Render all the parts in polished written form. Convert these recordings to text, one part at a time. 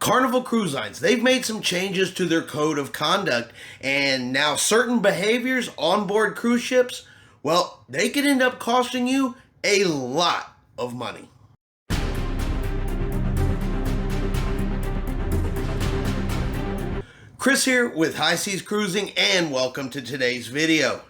Carnival Cruise Lines, they've made some changes to their code of conduct, and now certain behaviors on board cruise ships, well, they could end up costing you a lot of money. Chris here with High Seas Cruising, and welcome to today's video.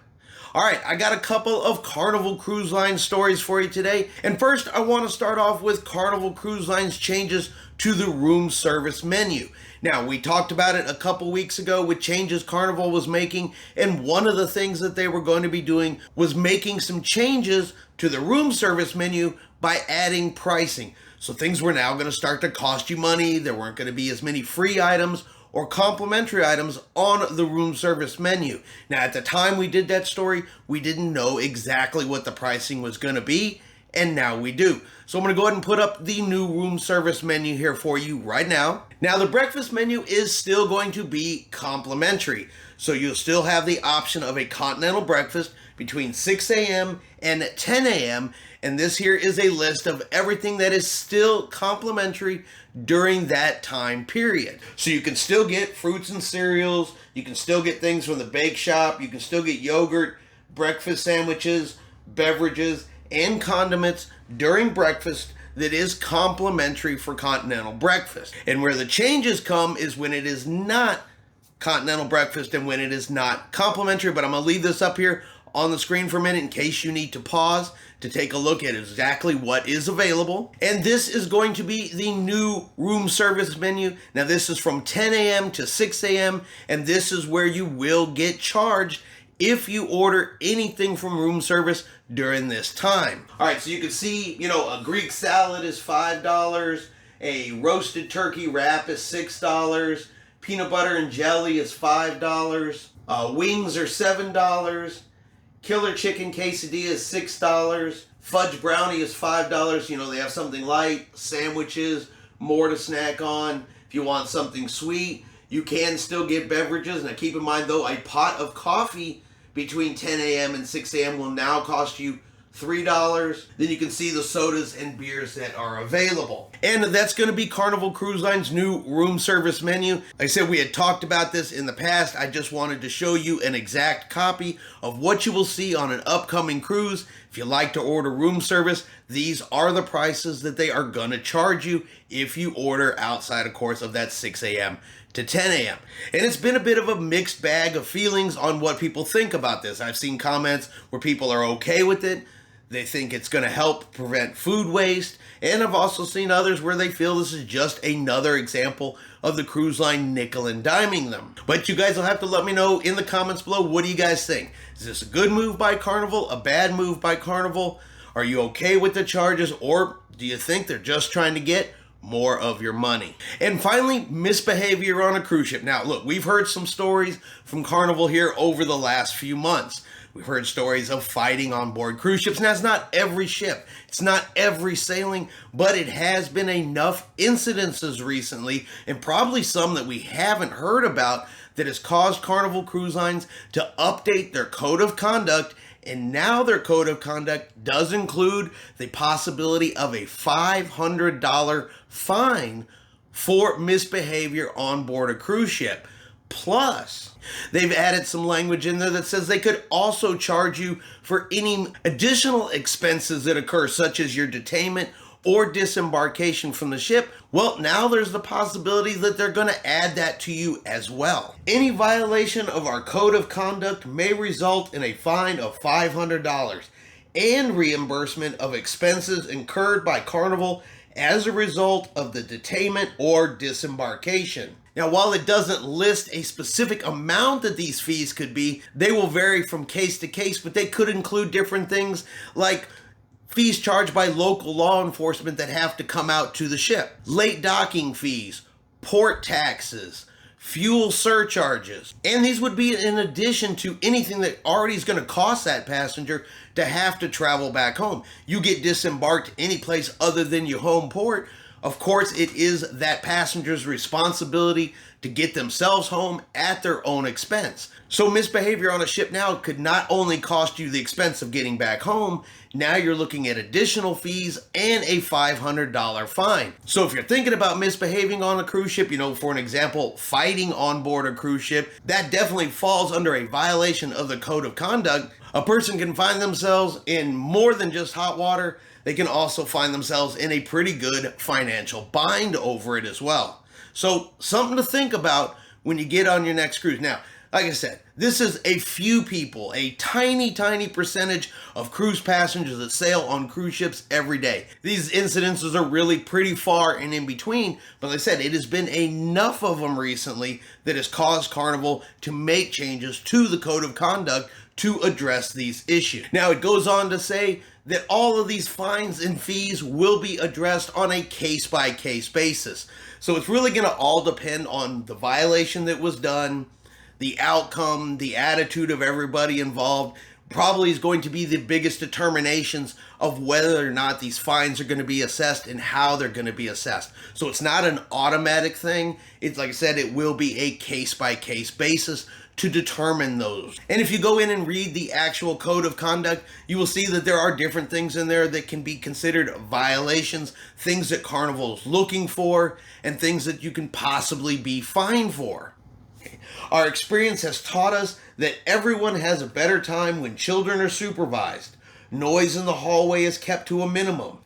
Alright, I got a couple of Carnival Cruise Line stories for you today. And first, I want to start off with Carnival Cruise Line's changes to the room service menu. Now, we talked about it a couple weeks ago with changes Carnival was making, and one of the things that they were going to be doing was making some changes to the room service menu by adding pricing. So things were now going to start to cost you money. There weren't going to be as many free items or complimentary items on the room service menu. Now, at the time we did that story, we didn't know exactly what the pricing was going to be, and now we do. So I'm going to go ahead and put up the new room service menu here for you right now. Now, the breakfast menu is still going to be complimentary, so you'll still have the option of a continental breakfast between 6 a.m. and 10 a.m., and this here is a list of everything that is still complimentary during that time period. So you can still get fruits and cereals, you can still get things from the bake shop, you can still get yogurt, breakfast sandwiches, beverages, and condiments during breakfast that is complimentary for continental breakfast. And where the changes come is when it is not continental breakfast and when it is not complimentary, but I'm going to leave this up here on the screen for a minute in case you need to pause to take a look at exactly what is available. And this is going to be the new room service menu. Now, this is from 10 a.m. to 6 a.m. and this is where you will get charged if you order anything from room service during this time. All right, so you can see, a Greek salad is $5, a roasted turkey wrap is $6, peanut butter and jelly is $5, wings are $7, killer chicken quesadilla is $6, fudge brownie is $5. They have something light, sandwiches, more to snack on. If you want something sweet, you can still get beverages. Now keep in mind though, a pot of coffee between 10 a.m. and 6 a.m. will now cost you $3. Then you can see the sodas and beers that are available. And that's going to be Carnival Cruise Line's new room service menu. Like I said, we had talked about this in the past. I just wanted to show you an exact copy of what you will see on an upcoming cruise. If you like to order room service, these are the prices that they are going to charge you if you order outside, of course, of that 6 a.m. to 10 a.m. And it's been a bit of a mixed bag of feelings on what people think about this. I've seen comments where people are okay with it. They think it's going to help prevent food waste. And I've also seen others where they feel this is just another example of the cruise line nickel and diming them. But you guys will have to let me know in the comments below, what do you guys think? Is this a good move by Carnival? A bad move by Carnival? Are you okay with the charges? Or do you think they're just trying to get more of your money? And finally, misbehavior on a cruise ship. Now, look, we've heard some stories from Carnival here over the last few months. We've heard stories of fighting on board cruise ships. Now, it's not every ship. It's not every sailing, but it has been enough incidences recently, and probably some that we haven't heard about, that has caused Carnival Cruise Lines to update their code of conduct. And now their code of conduct does include the possibility of a $500 fine for misbehavior on board a cruise ship. Plus, they've added some language in there that says they could also charge you for any additional expenses that occur, such as your detainment or disembarkation from the ship. Well, now there's the possibility that they're going to add that to you as well. Any violation of our code of conduct may result in a fine of $500 and reimbursement of expenses incurred by Carnival as a result of the detainment or disembarkation. Now, while it doesn't list a specific amount that these fees could be, they will vary from case to case, but they could include different things like fees charged by local law enforcement that have to come out to the ship, late docking fees, port taxes, fuel surcharges. And these would be in addition to anything that already is going to cost that passenger to have to travel back home. You get disembarked any place other than your home port, Of course, it is that passenger's responsibility to get themselves home at their own expense. So misbehavior on a ship now could not only cost you the expense of getting back home, now you're looking at additional fees and a $500 fine. So if you're thinking about misbehaving on a cruise ship, for an example, fighting on board a cruise ship, that definitely falls under a violation of the code of conduct. A person can find themselves in more than just hot water. They can also find themselves in a pretty good financial bind over it as well. So something to think about when you get on your next cruise. Now, like I said, this is a few people, a tiny, tiny percentage of cruise passengers that sail on cruise ships every day. These incidences are really pretty far and in between, but like I said, it has been enough of them recently that has caused Carnival to make changes to the code of conduct to address these issues. Now, it goes on to say that all of these fines and fees will be addressed on a case-by-case basis. So it's really going to all depend on the violation that was done, the outcome, the attitude of everybody involved. Probably is going to be the biggest determinations of whether or not these fines are going to be assessed and how they're going to be assessed. So it's not an automatic thing. It's like I said, it will be a case-by-case basis to determine those. And if you go in and read the actual code of conduct, you will see that there are different things in there that can be considered violations, things that Carnival is looking for, and things that you can possibly be fined for. Our experience has taught us that everyone has a better time when children are supervised, noise in the hallway is kept to a minimum,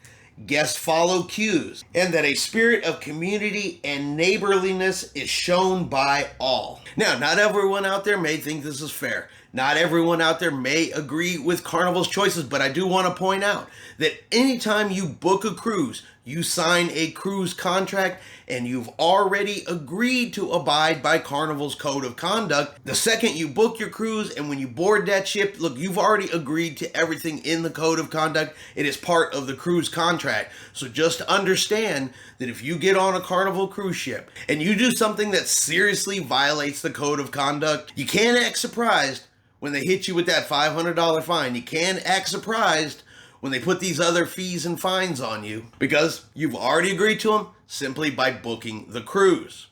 guests follow cues, and that a spirit of community and neighborliness is shown by all. Now, not everyone out there may think this is fair. Not everyone out there may agree with Carnival's choices, but I do want to point out that anytime you book a cruise, you sign a cruise contract and you've already agreed to abide by Carnival's code of conduct. The second you book your cruise and when you board that ship, look, you've already agreed to everything in the code of conduct. It is part of the cruise contract. So just understand that if you get on a Carnival cruise ship and you do something that seriously violates the code of conduct, you can't act surprised when they hit you with that $500 fine. You can't act surprised when they put these other fees and fines on you because you've already agreed to them simply by booking the cruise.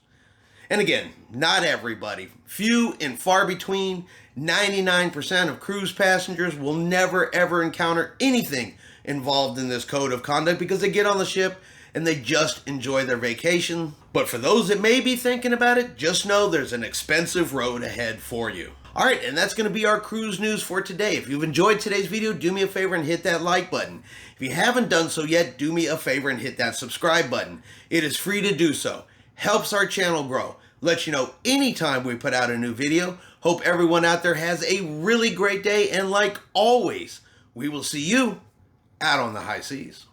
And again, not everybody. Few and far between. 99% of cruise passengers will never ever encounter anything involved in this code of conduct because they get on the ship and they just enjoy their vacation. But for those that may be thinking about it, just know there's an expensive road ahead for you. All right, and that's going to be our cruise news for today. If you've enjoyed today's video, do me a favor and hit that like button. If you haven't done so yet, do me a favor and hit that subscribe button. It is free to do so. Helps our channel grow. Lets you know anytime we put out a new video. Hope everyone out there has a really great day, and like always, we will see you out on the high seas.